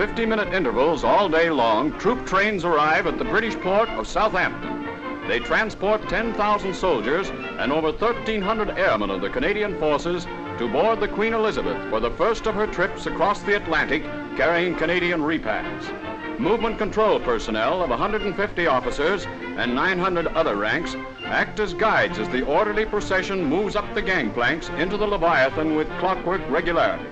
50-minute intervals all day long, troop trains arrive at the British port of Southampton. They transport 10,000 soldiers and over 1,300 airmen of the Canadian forces to board the Queen Elizabeth for the first of her trips across the Atlantic carrying Canadian repacks. Movement control personnel of 150 officers and 900 other ranks act as guides as the orderly procession moves up the gangplanks into the Leviathan with clockwork regularity.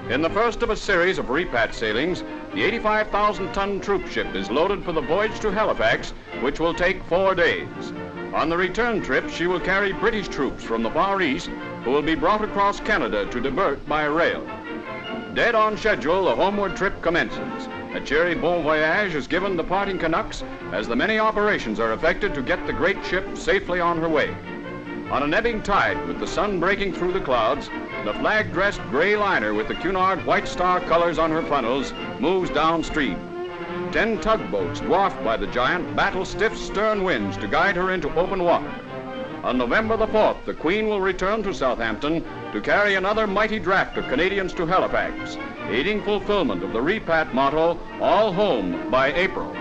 In the first of a series of repat sailings, the 85,000-ton troop ship is loaded for the voyage to Halifax, which will take 4 days. On the return trip, she will carry British troops from the Far East who will be brought across Canada to divert by rail. Dead on schedule, the homeward trip commences. A cheery bon voyage is given departing Canucks as the many operations are effected to get the great ship safely on her way. On an ebbing tide, with the sun breaking through the clouds, the flag-dressed gray liner with the Cunard White Star colors on her funnels moves downstream. 10 tugboats, dwarfed by the giant, battle stiff stern winds to guide her into open water. On November the 4th, the Queen will return to Southampton to carry another mighty draft of Canadians to Halifax, aiding fulfillment of the repat motto, all home by April.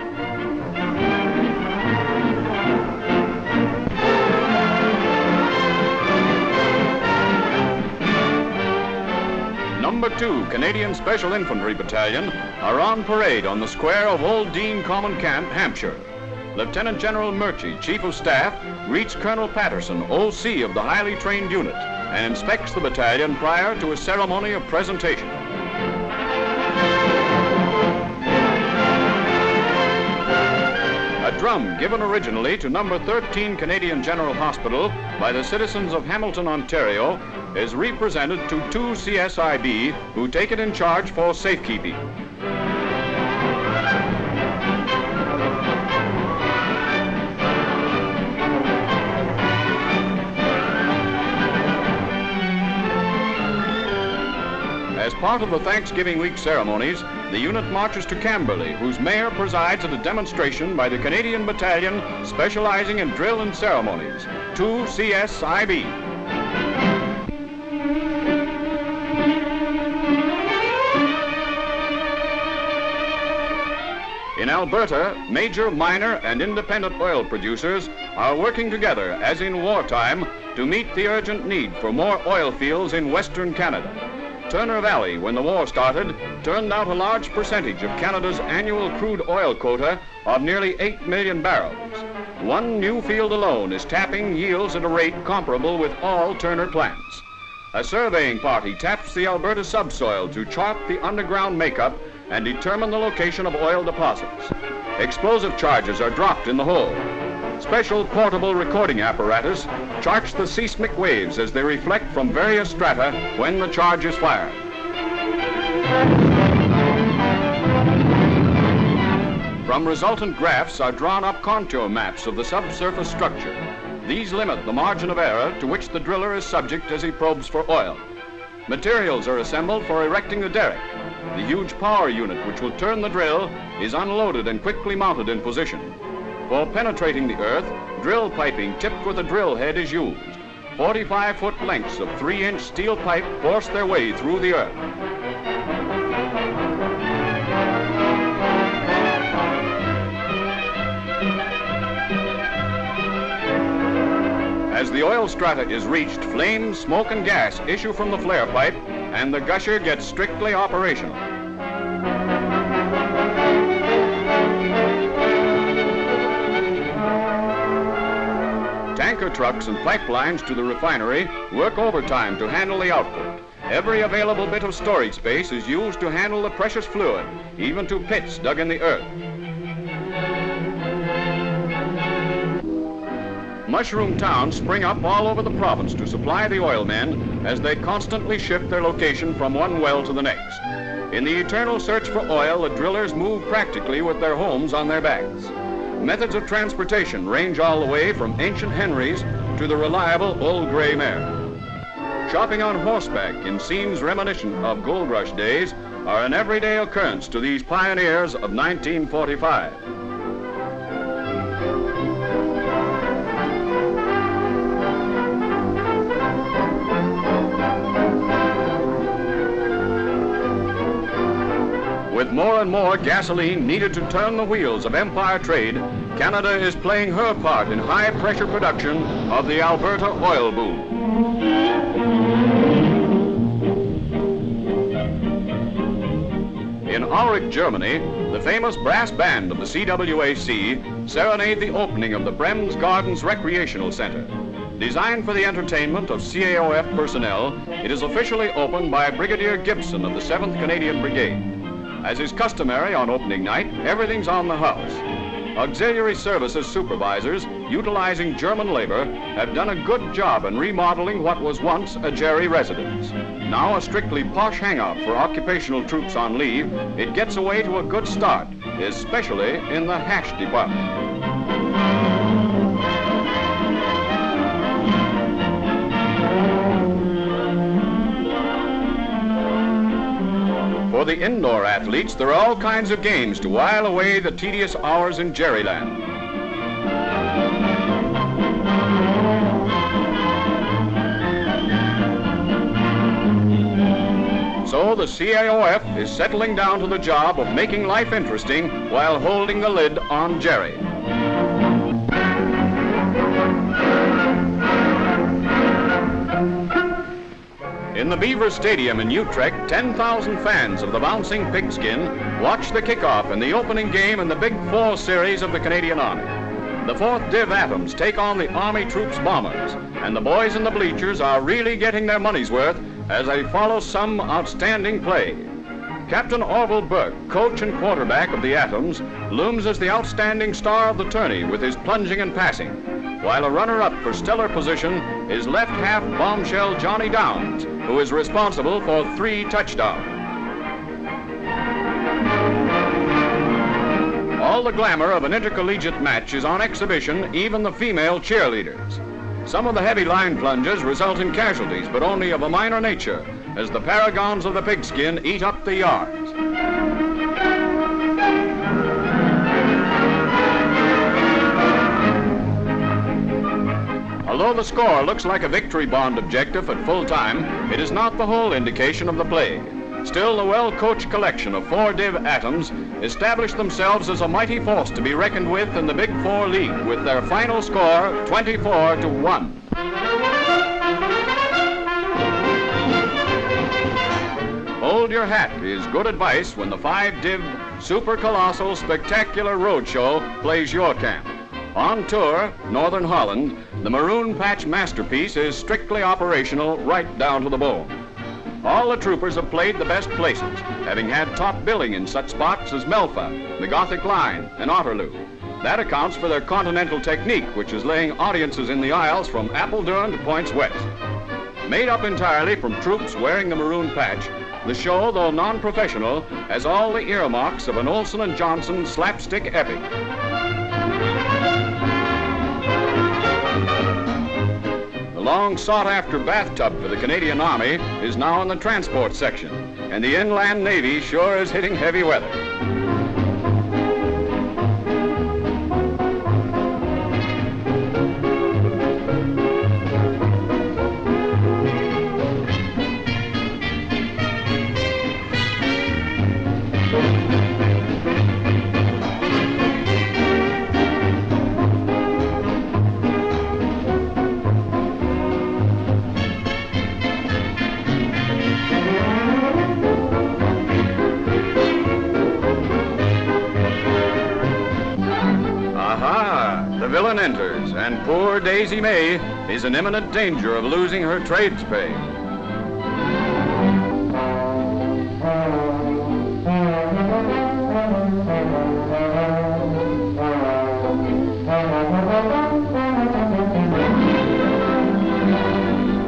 Number 2 Canadian Special Infantry Battalion are on parade on the square of Old Dean Common Camp, Hampshire. Lieutenant General Murchie, Chief of Staff, greets Colonel Patterson, OC of the highly trained unit, and inspects the battalion prior to a ceremony of presentation. A drum given originally to number 13 Canadian General Hospital by the citizens of Hamilton, Ontario, is represented to 2 CSIB who take it in charge for safekeeping. As part of the Thanksgiving week ceremonies, the unit marches to Camberley, whose mayor presides at a demonstration by the Canadian Battalion specializing in drill and ceremonies, 2 CSIB. In Alberta, major, minor, and independent oil producers are working together, as in wartime, to meet the urgent need for more oil fields in Western Canada. Turner Valley, when the war started, turned out a large percentage of Canada's annual crude oil quota of nearly 8 million barrels. One new field alone is tapping yields at a rate comparable with all Turner plants. A surveying party taps the Alberta subsoil to chart the underground makeup and determine the location of oil deposits. Explosive charges are dropped in the hole. Special portable recording apparatus charts the seismic waves as they reflect from various strata when the charge is fired. From resultant graphs are drawn up contour maps of the subsurface structure. These limit the margin of error to which the driller is subject as he probes for oil. Materials are assembled for erecting the derrick. The huge power unit which will turn the drill is unloaded and quickly mounted in position. For penetrating the earth, drill piping tipped with a drill head is used. 45-foot lengths of 3-inch steel pipe force their way through the earth. As the oil strata is reached, flames, smoke, and gas issue from the flare pipe, and the gusher gets strictly operational. Tanker trucks and pipelines to the refinery work overtime to handle the output. Every available bit of storage space is used to handle the precious fluid, even to pits dug in the earth. Mushroom towns spring up all over the province to supply the oilmen as they constantly shift their location from one well to the next. In the eternal search for oil, the drillers move practically with their homes on their backs. Methods of transportation range all the way from ancient Henrys to the reliable old gray mare. Shopping on horseback in scenes reminiscent of gold rush days are an everyday occurrence to these pioneers of 1945. With more more and more gasoline needed to turn the wheels of empire trade, Canada is playing her part in high-pressure production of the Alberta oil boom. In Aurich, Germany, the famous brass band of the CWAC serenade the opening of the Brems Gardens Recreational Center. Designed for the entertainment of CAOF personnel, it is officially opened by Brigadier Gibson of the 7th Canadian Brigade. As is customary on opening night, everything's on the house. Auxiliary Services supervisors, utilizing German labor, have done a good job in remodeling what was once a Jerry residence. Now a strictly posh hangout for occupational troops on leave, it gets away to a good start, especially in the hash department. For the indoor athletes, there are all kinds of games to while away the tedious hours in Jerryland. So the CAOF is settling down to the job of making life interesting while holding the lid on Jerry. In the Beaver Stadium in Utrecht, 10,000 fans of the bouncing pigskin watch the kickoff in the opening game in the Big 4 series of the Canadian Army. The 4th Div Atoms take on the Army Troops Bombers, and the boys in the bleachers are really getting their money's worth as they follow some outstanding play. Captain Orville Burke, coach and quarterback of the Atoms, looms as the outstanding star of the tourney with his plunging and passing, while a runner-up for stellar position is left-half bombshell Johnny Downs, who is responsible for 3 touchdowns. All the glamour of an intercollegiate match is on exhibition, even the female cheerleaders. Some of the heavy line plunges result in casualties, but only of a minor nature, as the paragons of the pigskin eat up the yards. Although the score looks like a victory bond objective at full time, it is not the whole indication of the play. Still, the well-coached collection of 4 Div Atoms established themselves as a mighty force to be reckoned with in the Big 4 League, with their final score 24-1. Hold your hat is good advice when the 5 Div Super Colossal Spectacular Roadshow plays your camp. On tour, Northern Holland, the Maroon Patch masterpiece is strictly operational right down to the bone. All the troopers have played the best places, having had top billing in such spots as Melfa, the Gothic Line, and Otterloo. That accounts for their continental technique, which is laying audiences in the Isles from Apeldoorn to Points West. Made up entirely from troops wearing the maroon patch, the show, though non-professional, has all the earmarks of an Olsen and Johnson slapstick epic. The long sought-after bathtub for the Canadian Army is now in the transport section, and the Inland Navy sure is hitting heavy weather. Villain enters, and poor Daisy May is in imminent danger of losing her trades pay.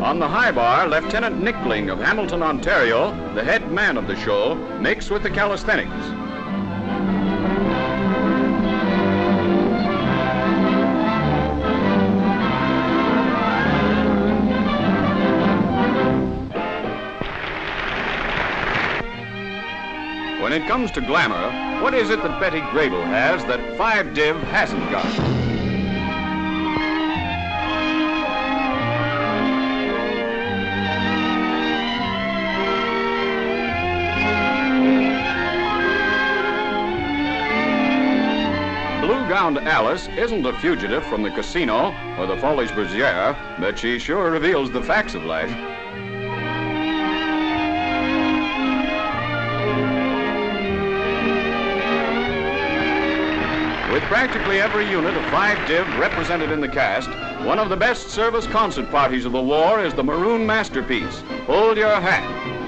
On the high bar, Lieutenant Nickling of Hamilton, Ontario, the head man of the show, makes with the calisthenics. When it comes to glamour, what is it that Betty Grable has that 5 Div hasn't got? gowned Alice isn't a fugitive from the casino or the Folies Bergère, but she sure reveals the facts of life. With practically every unit of 5 Div represented in the cast, one of the best service concert parties of the war is the maroon masterpiece, Hold Your Hat.